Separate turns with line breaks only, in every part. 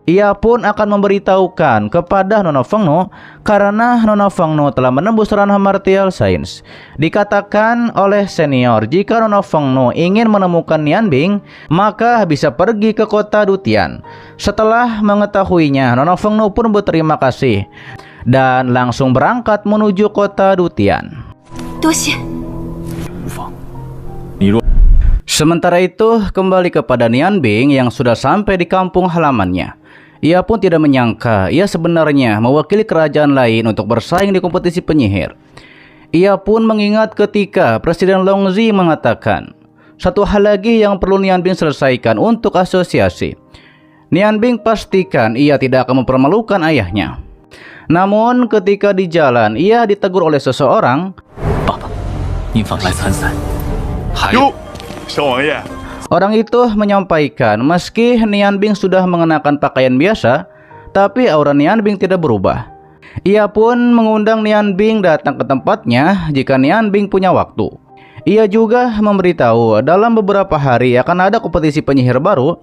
Ia pun akan memberitahukan kepada Nona Fengno karena Nona Fengno telah menembus ranah martial science. Dikatakan oleh senior jika Nona Fengno ingin menemukan Nian Bing, maka bisa pergi ke kota Dutian. Setelah mengetahuinya, Nona Fengno pun berterima kasih dan langsung berangkat menuju kota Dutian. Sementara itu, kembali kepada Nian Bing yang sudah sampai di kampung halamannya. Ia pun tidak menyangka ia sebenarnya mewakili kerajaan lain untuk bersaing di kompetisi penyihir. Ia pun mengingat ketika Presiden Longzi mengatakan, satu hal lagi yang perlu Nian Bing selesaikan untuk asosiasi. Nian Bing pastikan ia tidak akan mempermalukan ayahnya. Namun ketika di jalan ia ditegur oleh seseorang. Orang itu menyampaikan meski Nian Bing sudah mengenakan pakaian biasa, tapi aura Nian Bing tidak berubah. Ia pun mengundang Nian Bing datang ke tempatnya jika Nian Bing punya waktu. Ia juga memberitahu dalam beberapa hari akan ada kompetisi penyihir baru.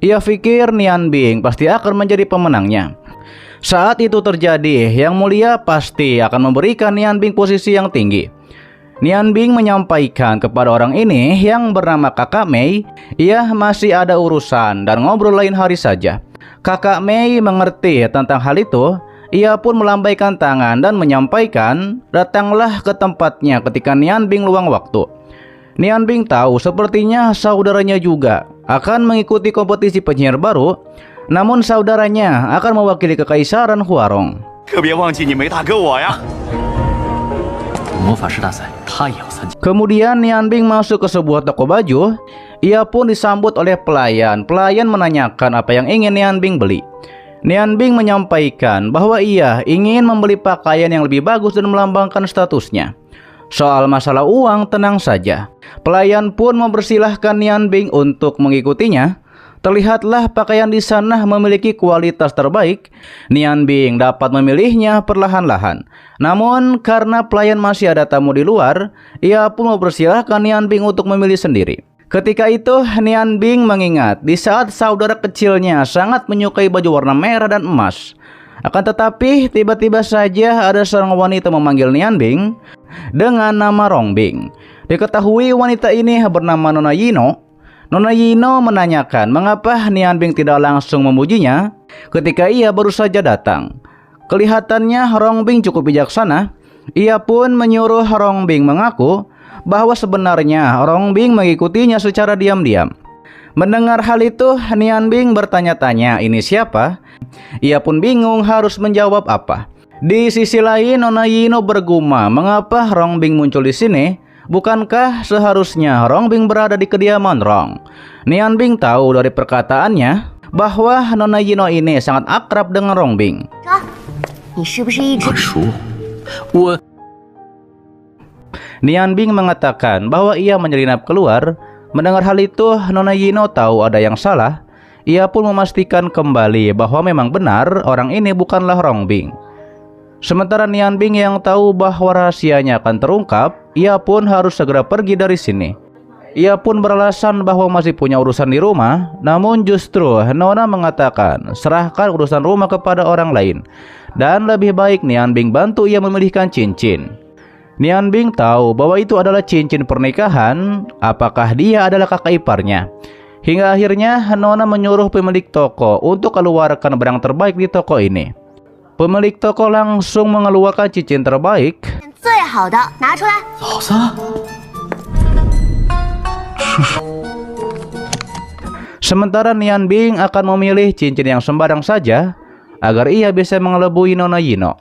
Ia pikir Nian Bing pasti akan menjadi pemenangnya. Saat itu terjadi, Yang Mulia pasti akan memberikan Nian Bing posisi yang tinggi. Nian Bing menyampaikan kepada orang ini yang bernama Kakak Mei, ia masih ada urusan dan ngobrol lain hari saja. Kakak Mei mengerti tentang hal itu. Ia pun melambaikan tangan dan menyampaikan datanglah ke tempatnya ketika Nian Bing luang waktu. Nian Bing tahu sepertinya saudaranya juga akan mengikuti kompetisi penyihir baru, namun saudaranya akan mewakili kekaisaran Huarong. Kemudian Nian Bing masuk ke sebuah toko baju. Ia pun disambut oleh pelayan. Pelayan menanyakan apa yang ingin Nian Bing beli. Nian Bing menyampaikan bahwa ia ingin membeli pakaian yang lebih bagus dan melambangkan statusnya. Soal masalah uang tenang saja. Pelayan pun mempersilahkan Nian Bing untuk mengikutinya. Terlihatlah pakaian di sana memiliki kualitas terbaik. Nian Bing dapat memilihnya perlahan-lahan. Namun karena pelayan masih ada tamu di luar, ia pun mempersilahkan Nian Bing untuk memilih sendiri. Ketika itu Nian Bing mengingat di saat saudara kecilnya sangat menyukai baju warna merah dan emas. Akan tetapi tiba-tiba saja ada seorang wanita memanggil Nian Bing dengan nama Rong Bing. Diketahui wanita ini bernama Nona Yino. Nona Yino menanyakan mengapa Nian Bing tidak langsung memujinya ketika ia baru saja datang. Kelihatannya Rong Bing cukup bijaksana. Ia pun menyuruh Rong Bing mengaku bahwa sebenarnya Rong Bing mengikutinya secara diam-diam. Mendengar hal itu, Nian Bing bertanya-tanya ini siapa? Ia pun bingung harus menjawab apa. Di sisi lain, Nona Yino bergumam mengapa Rong Bing muncul di sini. Bukankah seharusnya Rong Bing berada di kediaman Rong? Nian Bing tahu dari perkataannya bahwa Nona Yino ini sangat akrab dengan Rong Bing. Nian Bing mengatakan bahwa ia menyelinap keluar. Mendengar hal itu, Nona Yino tahu ada yang salah. Ia pun memastikan kembali bahwa memang benar orang ini bukanlah Rong Bing. Sementara Nian Bing yang tahu bahwa rahasianya akan terungkap, ia pun harus segera pergi dari sini. Ia pun beralasan bahwa masih punya urusan di rumah, namun justru Nona mengatakan serahkan urusan rumah kepada orang lain. Dan lebih baik Nian Bing bantu ia memilihkan cincin. Nian Bing tahu bahwa itu adalah cincin pernikahan. Apakah dia adalah kakak iparnya? Hingga akhirnya Nona menyuruh pemilik toko untuk keluarkan barang terbaik di toko ini. Pemilik toko langsung mengeluarkan cincin terbaik. Sementara Nian Bing akan memilih cincin yang sembarang saja agar ia bisa mengelabui Nona Yino.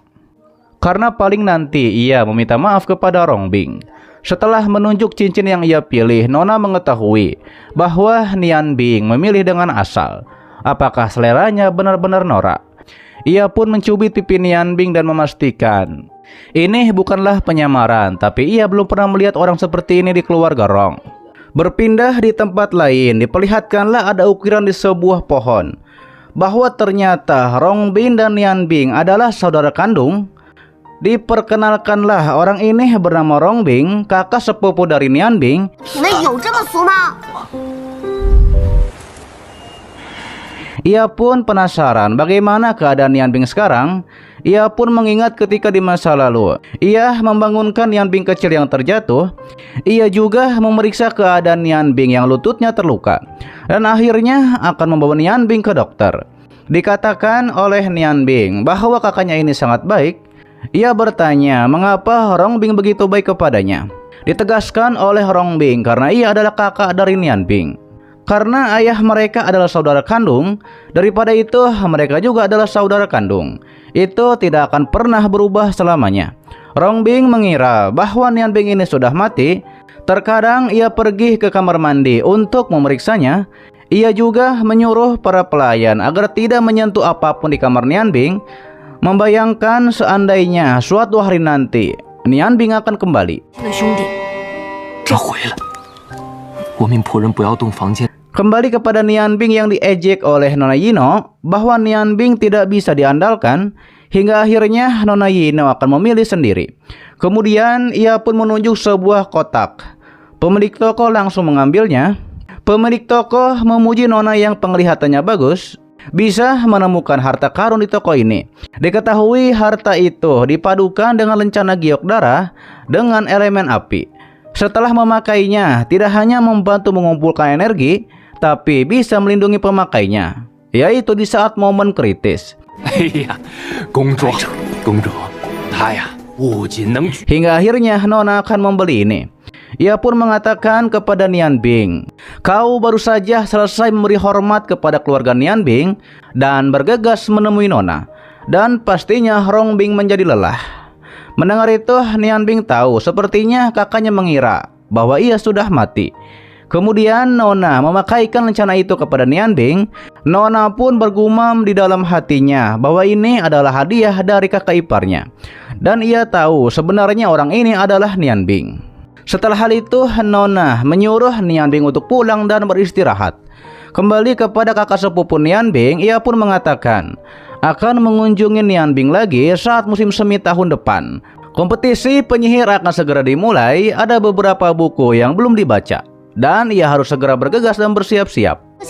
Karena paling nanti ia meminta maaf kepada Rong Bing. Setelah menunjuk cincin yang ia pilih, Nona mengetahui bahwa Nian Bing memilih dengan asal. Apakah seleranya benar-benar norak? Ia pun mencubit pipi Nian Bing dan memastikan ini bukanlah penyamaran, tapi ia belum pernah melihat orang seperti ini di keluarga Rong. Berpindah di tempat lain, diperlihatkanlah ada ukiran di sebuah pohon bahwa ternyata Rong Bing dan Nian Bing adalah saudara kandung. Diperkenalkanlah orang ini bernama Rong Bing, kakak sepupu dari Nian Bing. Ia pun penasaran bagaimana keadaan Nian Bing sekarang. Ia pun mengingat ketika di masa lalu ia membangunkan Nian Bing kecil yang terjatuh. Ia juga memeriksa keadaan Nian Bing yang lututnya terluka, dan akhirnya akan membawa Nian Bing ke dokter. Dikatakan oleh Nian Bing bahwa kakaknya ini sangat baik. Ia bertanya mengapa Rong Bing begitu baik kepadanya. Ditegaskan oleh Rong Bing karena ia adalah kakak dari Nian Bing. Karena ayah mereka adalah saudara kandung, daripada itu mereka juga adalah saudara kandung. Itu tidak akan pernah berubah selamanya. Rong Bing mengira bahwa Nian Bing ini sudah mati. Terkadang ia pergi ke kamar mandi untuk memeriksanya. Ia juga menyuruh para pelayan agar tidak menyentuh apapun di kamar Nian Bing, membayangkan seandainya suatu hari nanti Nian Bing akan kembali. Kembali kepada Nian Bing yang diejek oleh Nona Yino bahwa Nian Bing tidak bisa diandalkan, hingga akhirnya Nona Yino akan memilih sendiri. Kemudian ia pun menunjuk sebuah kotak. Pemilik toko langsung mengambilnya. Pemilik toko memuji Nona yang penglihatannya bagus, bisa menemukan harta karun di toko ini. Diketahui harta itu dipadukan dengan lencana giok darah dengan elemen api. Setelah memakainya, tidak hanya membantu mengumpulkan energi, tapi bisa melindungi pemakainya, yaitu di saat momen kritis. Hingga akhirnya Nona akan membeli ini. Ia pun mengatakan kepada Nian Bing, "Kau baru saja selesai memberi hormat kepada keluarga Nian Bing dan bergegas menemui Nona." Dan pastinya Rong Bing menjadi lelah. Mendengar itu, Nian Bing tahu sepertinya kakaknya mengira bahwa ia sudah mati. Kemudian Nona memakaikan lencana itu kepada Nian Bing. Nona pun bergumam di dalam hatinya bahwa ini adalah hadiah dari kakak iparnya. Dan ia tahu sebenarnya orang ini adalah Nian Bing. Setelah hal itu, Nona menyuruh Nian Bing untuk pulang dan beristirahat. Kembali kepada kakak sepupu Nian Bing, ia pun mengatakan akan mengunjungi Nian Bing lagi saat musim semi tahun depan. Kompetisi penyihir akan segera dimulai. Ada beberapa buku yang belum dibaca, dan ia harus segera bergegas dan bersiap-siap.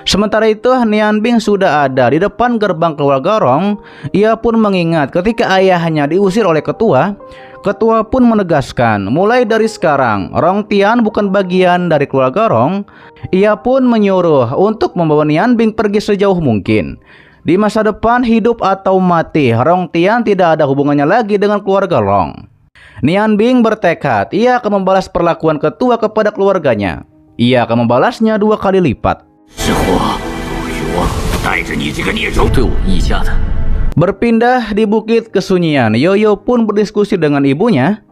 Sementara itu, Nian Bing sudah ada di depan gerbang keluarga Rong. Ia pun mengingat ketika ayahnya diusir oleh ketua. Ketua pun menegaskan, mulai dari sekarang Rong Tian bukan bagian dari keluarga Rong. Ia pun menyuruh untuk membawa Nian Bing pergi sejauh mungkin. Di masa depan, hidup atau mati, Rong Tian tidak ada hubungannya lagi dengan keluarga Rong. Nian Bing bertekad ia akan membalas perlakuan ketua kepada keluarganya. Ia akan membalasnya 2 kali lipat. Berpindah di bukit kesunyian, Yoyo pun berdiskusi dengan ibunya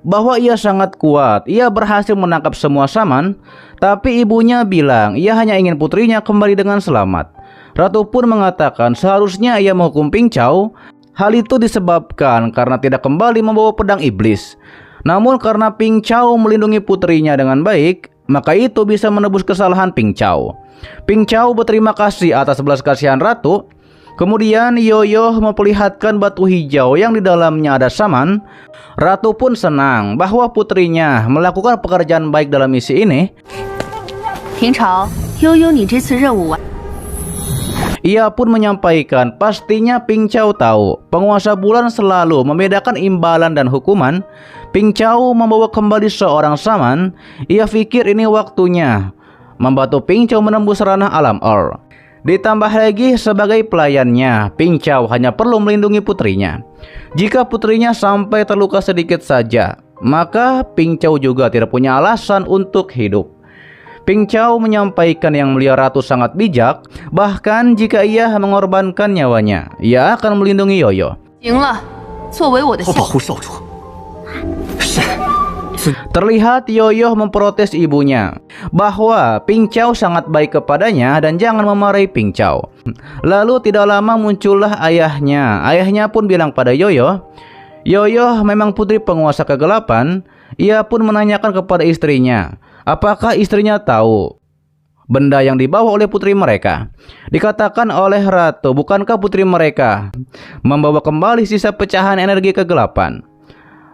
bahwa ia sangat kuat. Ia berhasil menangkap semua saman, tapi ibunya bilang ia hanya ingin putrinya kembali dengan selamat. Ratu pun mengatakan seharusnya ia menghukum Ping Chao. Hal itu disebabkan karena tidak kembali membawa pedang iblis. Namun karena Ping Chao melindungi putrinya dengan baik, maka itu bisa menebus kesalahan Ping Chao. Ping Chao berterima kasih atas belas kasihan Ratu. Kemudian Yoyo memperlihatkan batu hijau yang di dalamnya ada saman. Ratu pun senang bahwa putrinya melakukan pekerjaan baik dalam misi ini.
Ping Chao, Yoyo ni这次任务
Ia pun menyampaikan pastinya Ping Chao tahu penguasa bulan selalu membedakan imbalan dan hukuman. Ping Chao membawa kembali seorang saman. Ia pikir ini waktunya membantu Ping Chao menembus ranah alam Or. Ditambah lagi sebagai pelayannya, Ping Chao hanya perlu melindungi putrinya. Jika putrinya sampai terluka sedikit saja, maka Ping Chao juga tidak punya alasan untuk hidup. Ping Chao menyampaikan yang mulia Ratu sangat bijak. Bahkan jika ia mengorbankan nyawanya, ia akan melindungi Yoyo. Terlihat Yoyo memprotes ibunya bahwa Ping Chao sangat baik kepadanya dan jangan memarahi Ping Chao. Lalu tidak lama muncullah ayahnya. Ayahnya pun bilang pada Yoyo, Yoyo memang putri penguasa kegelapan. Ia pun menanyakan kepada istrinya, apakah istrinya tahu benda yang dibawa oleh putri mereka. Dikatakan oleh Ratu, bukankah putri mereka membawa kembali sisa pecahan energi kegelapan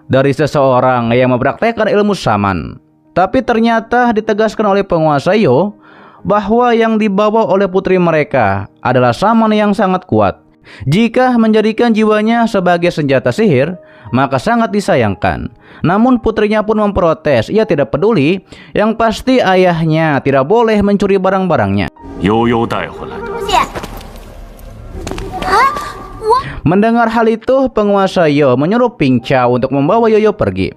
dari seseorang yang mempraktekkan ilmu saman. Tapi ternyata ditegaskan oleh penguasa Yo bahwa yang dibawa oleh putri mereka adalah saman yang sangat kuat. Jika menjadikan jiwanya sebagai senjata sihir, maka sangat disayangkan. Namun putrinya pun memprotes, ia tidak peduli. Yang pasti ayahnya tidak boleh mencuri barang-barangnya. Mendengar hal itu, penguasa Yo menyuruh Ping Chao untuk membawa Yoyo pergi.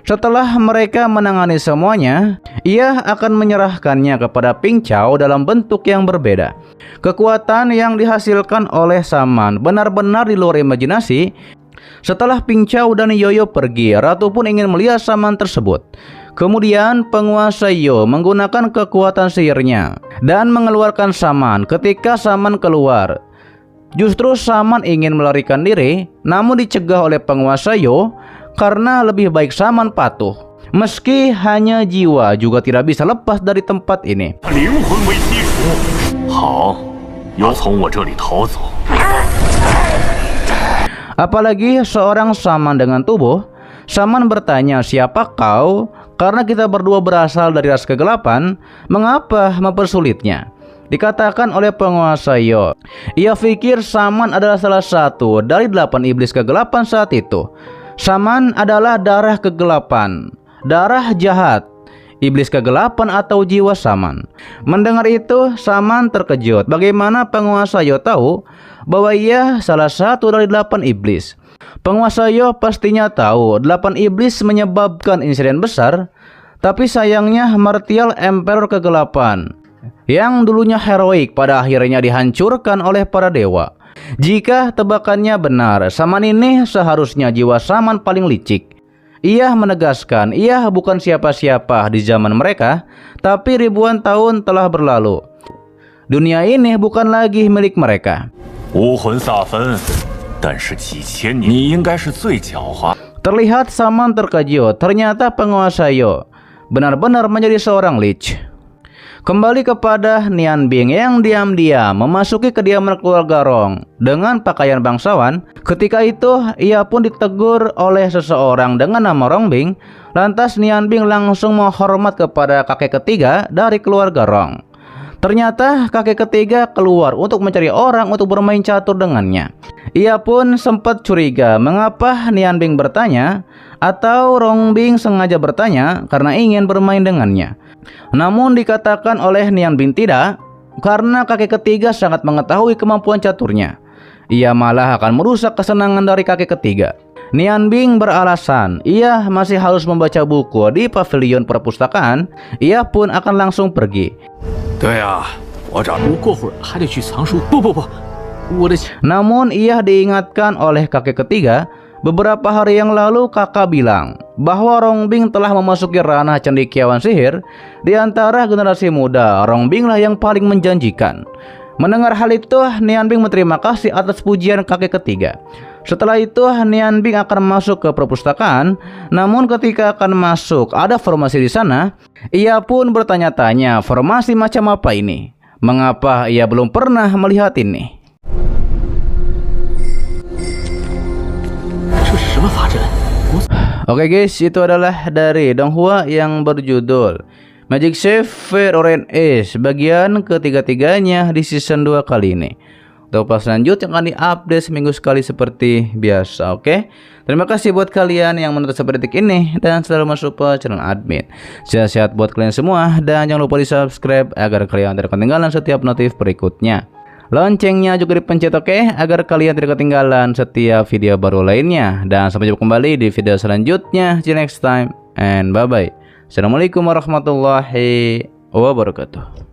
Setelah mereka menangani semuanya, ia akan menyerahkannya kepada Ping Chao dalam bentuk yang berbeda. Kekuatan yang dihasilkan oleh saman benar-benar di luar imajinasi. Setelah Ping Chao dan Yoyo pergi, ratu pun ingin melihat saman tersebut. Kemudian penguasa Yo menggunakan kekuatan sihirnya dan mengeluarkan saman. Ketika saman keluar, justru saman ingin melarikan diri, namun dicegah oleh penguasa Yo karena lebih baik saman patuh. Meski hanya jiwa juga tidak bisa lepas dari tempat ini. Apalagi seorang saman dengan tubuh. Saman bertanya, siapa kau? Karena kita berdua berasal dari ras kegelapan, mengapa mempersulitnya? Dikatakan oleh penguasa Yo, ia pikir saman adalah salah satu dari 8 iblis kegelapan saat itu. Saman adalah darah kegelapan, darah jahat, iblis kegelapan atau jiwa saman. Mendengar itu, saman terkejut. Bagaimana penguasa Yo tahu bahwa ia salah satu dari 8 iblis? Penguasa Yo pastinya tahu 8 iblis menyebabkan insiden besar. Tapi sayangnya Martial Emperor kegelapan yang dulunya heroik pada akhirnya dihancurkan oleh para dewa. Jika tebakannya benar, saman ini seharusnya jiwa saman paling licik. Ia menegaskan ia bukan siapa-siapa di zaman mereka, tapi ribuan tahun telah berlalu. Dunia ini bukan lagi milik mereka. Terlihat saman terkejut. Ternyata penguasa Yo benar-benar menjadi seorang lich. Kembali kepada Nian Bing yang diam-diam memasuki kediaman keluarga Rong dengan pakaian bangsawan. Ketika itu ia pun ditegur oleh seseorang dengan nama Rong Bing. Lantas Nian Bing langsung menghormat kepada kakek ketiga dari keluarga Rong. Ternyata kakek ketiga keluar untuk mencari orang untuk bermain catur dengannya. Ia pun sempat curiga mengapa Nian Bing bertanya, atau Rong Bing sengaja bertanya karena ingin bermain dengannya. Namun dikatakan oleh Nian Bing tidak, karena kakek ketiga sangat mengetahui kemampuan caturnya. Ia malah akan merusak kesenangan dari kakek ketiga. Nian Bing beralasan ia masih harus membaca buku di pavilion perpustakaan. Ia pun akan langsung pergi. Namun ia diingatkan oleh kakek ketiga. Beberapa hari yang lalu kakak bilang bahwa Rong Bing telah memasuki ranah cendekiawan sihir. Di antara generasi muda, Rong Bing lah yang paling menjanjikan. Mendengar hal itu, Nian Bing berterima kasih atas pujian kakek ketiga. Setelah itu, Nian Bing akan masuk ke perpustakaan. Namun ketika akan masuk, ada formasi di sana. Ia pun bertanya-tanya, formasi macam apa ini? Mengapa ia belum pernah melihat ini? Oke guys, itu adalah dari Donghua yang berjudul Magic Chef Fate Orange Ace bagian ketiga-tiganya di season 2 kali ini. Untuk pas lanjut yang akan diupdate seminggu sekali seperti biasa, oke? Terima kasih buat kalian yang menonton sampai detik ini dan selalu mensupport channel admin. Sehat-sehat buat kalian semua dan jangan lupa di subscribe agar kalian tidak ketinggalan setiap notif berikutnya. Loncengnya juga dipencet, oke, agar kalian tidak ketinggalan setiap video baru lainnya. Dan sampai jumpa kembali di video selanjutnya. See you next time and bye bye. Assalamualaikum warahmatullahi wabarakatuh.